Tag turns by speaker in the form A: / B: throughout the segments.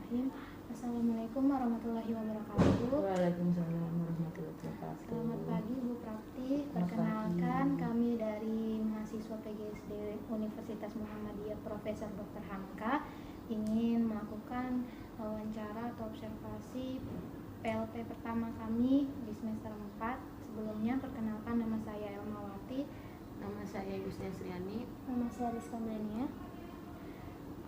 A: Bismillahirrahmanirrahim. Assalamualaikum warahmatullahi wabarakatuh.
B: Waalaikumsalam warahmatullahi wabarakatuh.
A: Selamat pagi Bu Prapti. Perkenalkan, kami dari mahasiswa PGSD Universitas Muhammadiyah Profesor Dr. Hamka ingin melakukan wawancara atau observasi PLP pertama kami di semester 4. Sebelumnya perkenalkan, nama saya Elmawati.
C: Nama saya Yusnia Sriani.
A: Nama saya Rizka Melania.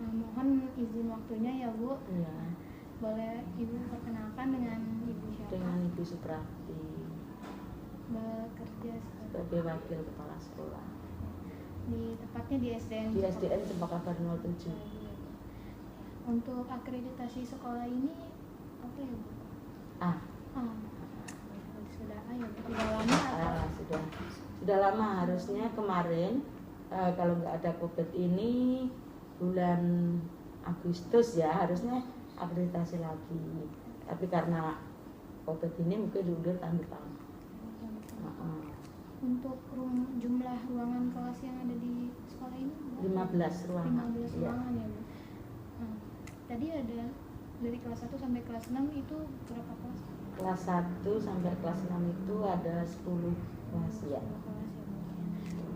A: Mohon izin waktunya ya Bu.
B: Iya.
A: Boleh Ibu perkenalkan dengan Ibu siapa?
B: Dengan Ibu Suprapti,
A: Bekerja
B: sebagai wakil kepala sekolah
A: di tepatnya di SDN.
B: di SDN Cempaka Baru 07.
A: Untuk akreditasi sekolah ini apa ya Bu? Sudah ya Bu. Sudah lama atau?
B: Sudah lama, harusnya kemarin kalau nggak ada COVID ini bulan Agustus ya harusnya akreditasi lagi, tapi karena COVID ini mungkin diundur tahun depan.
A: Untuk jumlah ruangan kelas yang ada di sekolah ini
B: 15 ruangan.
A: 15 ruangan ya Bu. Tadi ada dari kelas 1 sampai kelas 6 itu berapa kelas?
B: Kelas 1 sampai kelas 6 itu ada 10 kelas ya.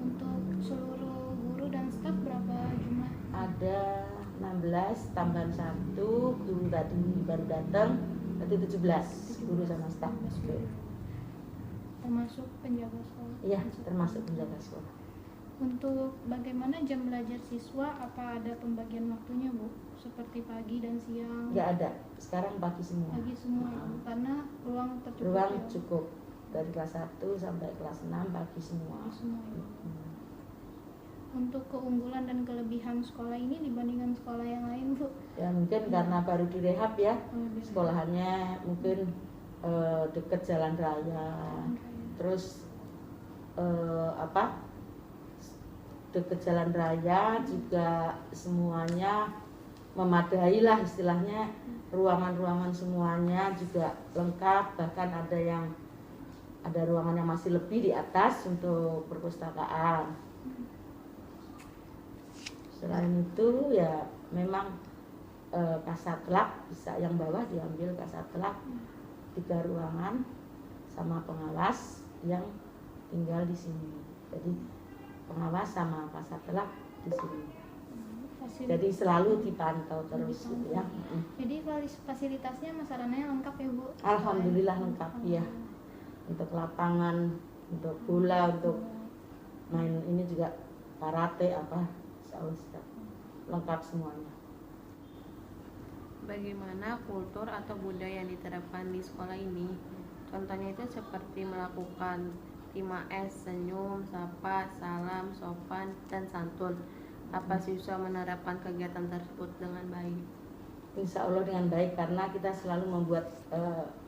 A: Untuk seluruh guru dan staf berapa jumlah?
B: Ada 16 tambahan 1 guru tadi baru datang, berarti 17 guru sama staf.
A: Termasuk penjaga sekolah?
B: Iya, termasuk penjaga sekolah.
A: Untuk bagaimana jam belajar siswa, apa ada pembagian waktunya Bu? Seperti pagi dan siang?
B: Nggak ada, sekarang pagi semua.
A: Pagi semua ya Bu, karena ruang tercukup.
B: Ruang
A: ya,
B: cukup, dari kelas 1 sampai kelas 6 pagi semua.
A: pagi semua ya. Untuk keunggulan dan kelebihan sekolah ini dibandingkan sekolah yang lain Bu?
B: Ya mungkin karena baru direhab ya, sekolahannya mungkin deket jalan raya, terus deket jalan raya juga semuanya memadai lah istilahnya, ruangan-ruangan semuanya juga lengkap, bahkan ada ruangan yang masih lebih di atas untuk perpustakaan. Selain itu ya memang Kasatelak bisa yang bawah diambil Kasatelak 3 ruangan sama pengawas yang tinggal di sini. Jadi pengawas sama Kasatelak di sini. Jadi selalu dipantau terus gitu ya.
A: Jadi fasilitasnya masarannya lengkap ya Bu?
B: Alhamdulillah lengkap ya. Untuk lapangan, untuk bola, untuk main ini juga karate apa. Lengkap semuanya.
C: Bagaimana kultur atau budaya yang diterapkan di sekolah ini? Contohnya itu seperti melakukan 5S, senyum, sapa, salam, sopan, dan santun. Apa siswa menerapkan kegiatan tersebut dengan baik?
B: Insya Allah dengan baik, karena kita selalu membuat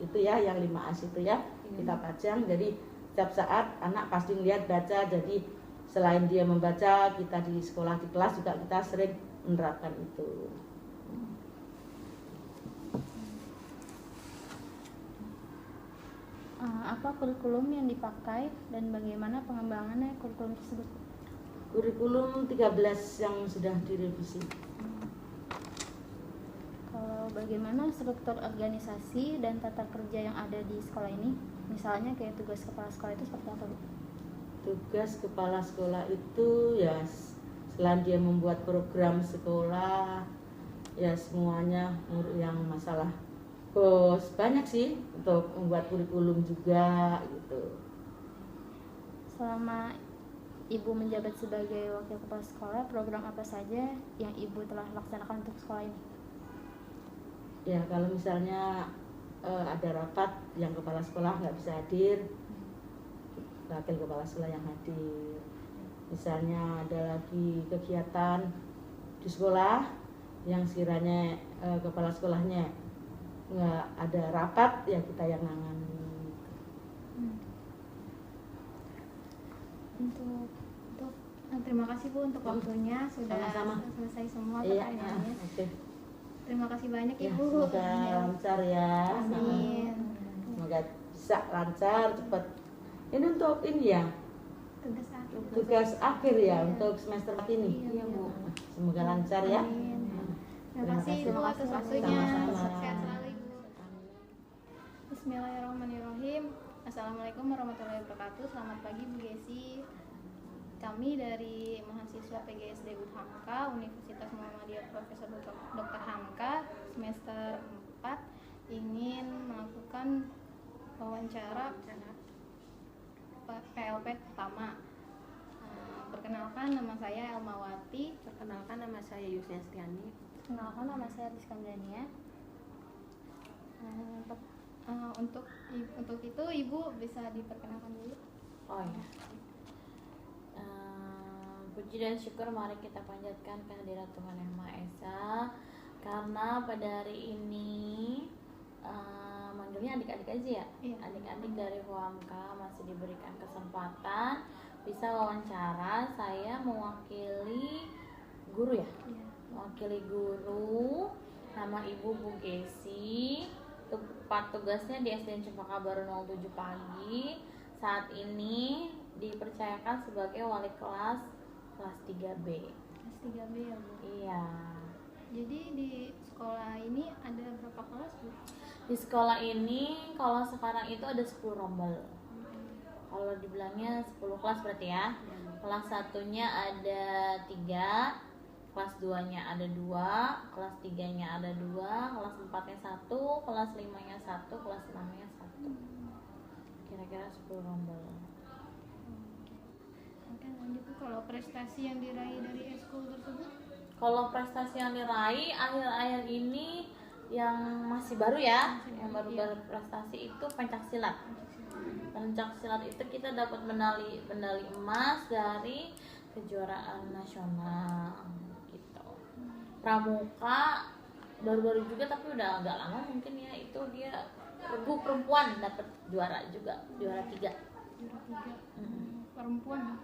B: itu ya, yang 5S itu ya, kita pajang. Jadi setiap saat anak pasti lihat baca, jadi selain dia membaca, kita di sekolah, di kelas juga kita sering menerapkan itu.
A: Apa kurikulum yang dipakai dan bagaimana pengembangannya kurikulum tersebut?
B: Kurikulum 13 yang sudah direvisi.
A: Kalau bagaimana struktur organisasi dan tata kerja yang ada di sekolah ini? Misalnya kayak tugas kepala sekolah itu seperti apa Bu?
B: Tugas kepala sekolah itu ya selain dia membuat program sekolah, ya semuanya yang masalah bos banyak sih, untuk membuat kurikulum juga gitu.
A: Selama Ibu menjabat sebagai wakil kepala sekolah, program apa saja yang Ibu telah laksanakan untuk sekolah ini?
B: Ya kalau misalnya ada rapat yang kepala sekolah nggak bisa hadir, wakil kepala sekolah yang hadir. Misalnya ada lagi kegiatan di sekolah yang sekiranya kepala sekolahnya nggak ada rapat, ya kita yang nangani.
A: Terima kasih Bu untuk waktunya, sudah selesai semua pertanyaannya. Terima kasih banyak Ibu.
B: Semoga lancar ya.
A: Amin.
B: Semoga bisa lancar cepat. Ini untuk ini ya, tugas akhir ya, untuk semester ini.
A: Iya Bu.
B: Semoga lancar ya.
A: Amin. Terima kasih Ibu atas waktunya.
B: Sama-sama.
A: Sehat selalu Ibu. Bismillahirrahmanirrahim. Assalamualaikum warahmatullahi wabarakatuh. Selamat pagi Bu Gesi. Kami dari mahasiswa PGSD Hamka Universitas Muhammadiyah Profesor Dr. Hamka semester 4 ingin melakukan wawancara PLP pertama. Perkenalkan, nama saya Elmawati.
C: Perkenalkan, nama saya Yusniastiani.
A: Perkenalkan, nama saya Rizka Mdania. Untuk itu Ibu bisa diperkenalkan dulu.
D: Oh ya. Puji dan syukur mari kita panjatkan kehadirat Tuhan Yang Maha Esa, karena pada hari ini manggilnya adik-adik aja ya.
A: Iya.
D: Adik-adik dari Huamka masih diberikan kesempatan bisa wawancara. Saya mewakili guru ya.
A: Iya.
D: Mewakili guru, nama Ibu Bu Gesi. Tempat tugasnya di SDN Cempaka Baru 07 pagi. Saat ini dipercayakan sebagai wali kelas 3B.
A: Kelas 3B ya Bu.
D: Iya.
A: Jadi di sekolah ini ada berapa kelas Bu?
D: Di sekolah ini kalau sekarang itu ada 10 rombel. Kalau dibilangnya 10 kelas berarti ya. Kelas 1-nya ada 3, kelas 2-nya ada 2, kelas 3-nya ada 2, kelas 4-nya 1, kelas 5-nya 1, kelas 6-nya 1. Kira-kira 10 rombel.
A: Oke, lanjut Bu. Kalau prestasi yang diraih dari eskul tersebut?
D: Kalau prestasi yang diraih akhir-akhir ini yang masih baru ya, yang baru berprestasi itu pencaksilat. Pencaksilat itu kita dapat medali emas dari kejuaraan nasional gitu. Pramuka baru-baru juga tapi udah agak lama mungkin ya, itu dia regu perempuan dapat juara juga, juara 3.
A: Juara 3. Perempuan.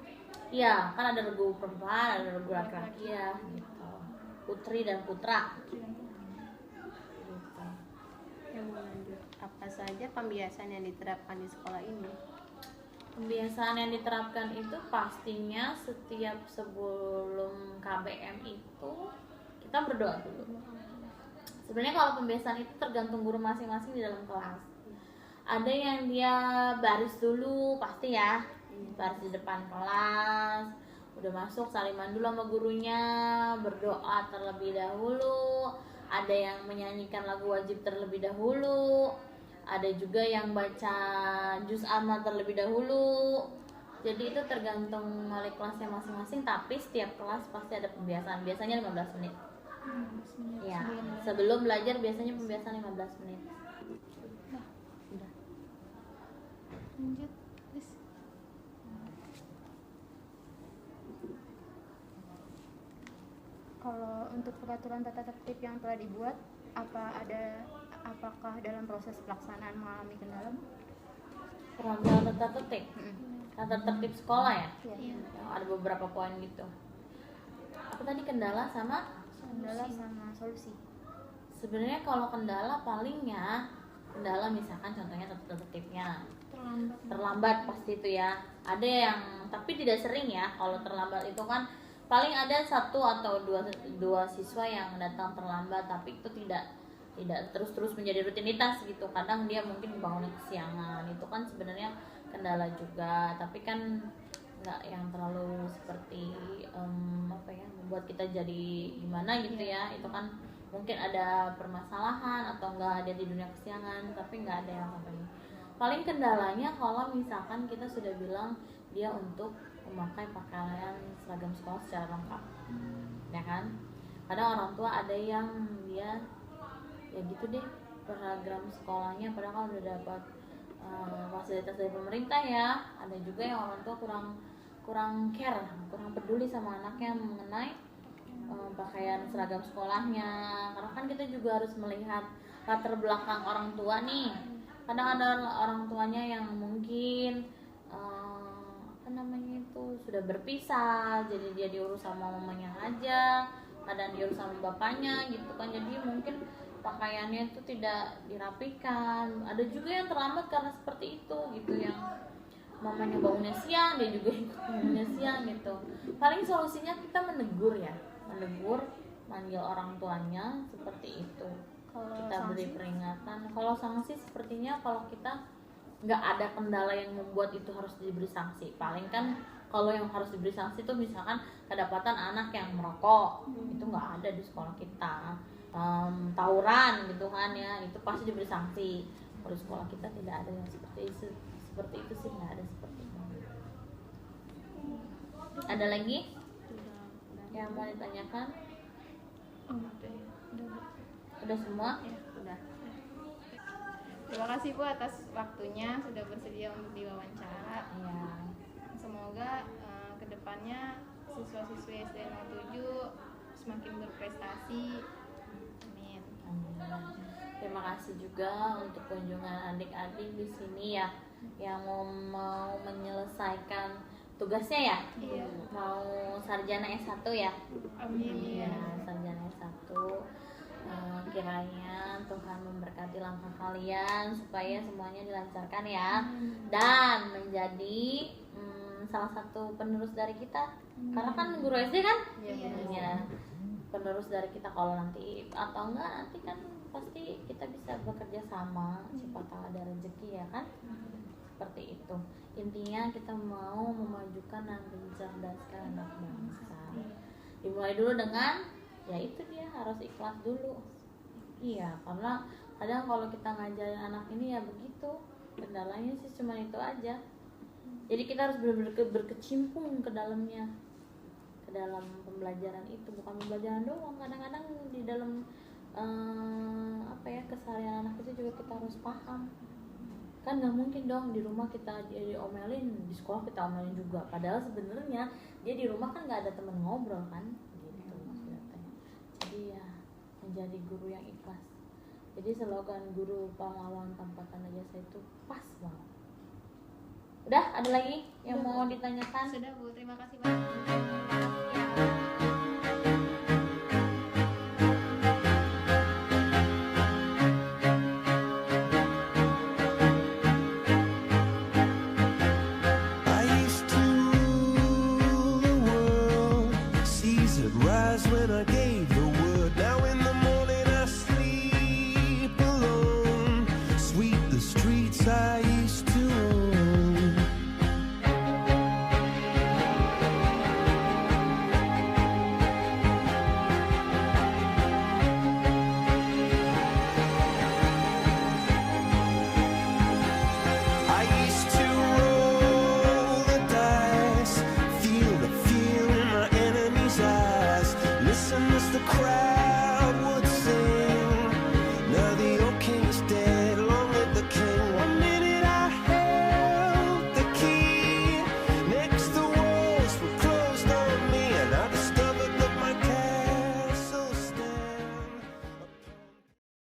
D: Iya, kan ada regu perempuan, ada regu laki-laki ya gitu. Putri dan putra. Gitu.
C: Yang lanjut, apa saja pembiasaan yang diterapkan di sekolah ini?
D: Pembiasaan yang diterapkan itu pastinya setiap sebelum KBM itu kita berdoa dulu. Sebenarnya kalau pembiasaan itu tergantung guru masing-masing di dalam kelas. Ada yang dia baris dulu pasti ya, baris di depan kelas, udah masuk saliman dulu sama gurunya, berdoa terlebih dahulu. Ada yang menyanyikan lagu wajib terlebih dahulu, ada juga yang baca juz amma terlebih dahulu. Jadi itu tergantung wali kelasnya masing-masing, tapi setiap kelas pasti ada pembiasaan, biasanya 15 menit. Ya, sebelum belajar biasanya pembiasaan 15 menit. Udah.
A: Lanjut, please. Kalau untuk peraturan tata tertib yang telah dibuat, apakah dalam proses pelaksanaan mengalami kendala?
D: Peraturan tata tertib, tata tertib sekolah ya.
A: Iya.
D: Ada beberapa poin gitu. Apa tadi kendala sama?
A: Kendala sama solusi.
D: Sebenarnya kalau kendala palingnya, kendala misalkan contohnya tata tertibnya terlambat pasti itu ya. Ada yang tapi tidak sering ya. Kalau terlambat itu kan paling ada 1 atau 2 siswa yang datang terlambat, tapi itu tidak terus menjadi rutinitas gitu. Kadang dia mungkin bangunnya kesiangan, itu kan sebenarnya kendala juga, tapi kan nggak yang terlalu seperti membuat kita jadi gimana gitu ya. Itu kan mungkin ada permasalahan atau nggak ada di dunia kesiangan, tapi nggak ada yang sampai. Paling kendalanya kalau misalkan kita sudah bilang dia untuk memakai pakaian seragam sekolah secara lengkap, ya kan. Kadang orang tua ada yang dia ya gitu deh, seragam sekolahnya padahal udah dapat fasilitas dari pemerintah ya. Ada juga yang orang tua kurang care, kurang peduli sama anaknya mengenai pakaian seragam sekolahnya. Karena kan kita juga harus melihat latar belakang orang tua nih. Kadang ada orang tuanya yang mungkin sudah berpisah, jadi dia diurus sama mamanya aja, kadang diurus sama bapaknya gitu kan. Jadi mungkin pakaiannya itu tidak dirapikan. Ada juga yang terlambat karena seperti itu gitu, yang mamanya bangunnya siang, dia juga ikut bangunnya siang gitu. Paling solusinya kita menegur ya, menegur manggil orang tuanya seperti itu.
A: Kalau
D: Kita beri
A: sanksi?
D: peringatan. Kalau sanksi sepertinya kalau kita nggak ada kendala yang membuat itu harus diberi sanksi. Paling kan kalau yang harus diberi sanksi itu misalkan kedapatan anak yang merokok, itu nggak ada di sekolah kita. Tawuran gitu kan ya, itu pasti diberi sanksi. Kalau di sekolah kita tidak ada yang seperti itu sih, nggak ada seperti itu. Ada lagi yang mau ditanyakan? Udah semua?
A: Ya.
D: Udah.
A: Terima kasih Bu atas waktunya sudah bersedia untuk diwawancara.
D: Iya.
A: Semoga kedepannya siswa-siswi SD 07 semakin berprestasi. Amin.
D: Terima kasih juga untuk kunjungan adik-adik di sini ya, yang mau menyelesaikan tugasnya ya.
A: Iya.
D: Mau sarjana S1 ya.
A: Amin.
D: Iya, sarjana S1. Kiranya Tuhan memberkati langkah kalian supaya semuanya dilancarkan ya, dan menjadi salah satu penerus dari kita. Karena kan guru SD kan,
A: Iya.
D: ya, penerus dari kita. Kalau nanti atau enggak nanti kan pasti kita bisa bekerja sama, siapa tahu ada rezeki ya kan. Seperti itu. Intinya kita mau memajukan dan mencerdaskan anak bangsa. Dimulai dulu dengan, ya itu dia, harus ikhlas dulu. Iya, karena kadang kalau kita ngajarin anak ini ya begitu, kendalanya sih cuma itu aja. Jadi kita harus benar-benar berkecimpung ke dalamnya, ke dalam pembelajaran itu. Bukan pembelajaran doang, kadang-kadang di dalam keseharian anak itu juga kita harus paham. Kan nggak mungkin dong di rumah kita diomelin, di sekolah kita omelin juga. Padahal sebenarnya dia di rumah kan nggak ada teman ngobrol kan, gitu maksudnya. Jadi ya menjadi guru yang ikhlas. Jadi slogan guru pahlawan tanpa tanda jasa itu pas banget. Udah, ada lagi yang mau ditanyakan?
A: Sudah Bu, terima kasih banyak.
E: I used to rule the world, seas would rise when I gave the word. Now in the morning I sleep alone, sweep the streets I used to own. I used to roll the dice, feel the fear in my enemy's eyes. Listen as the crowd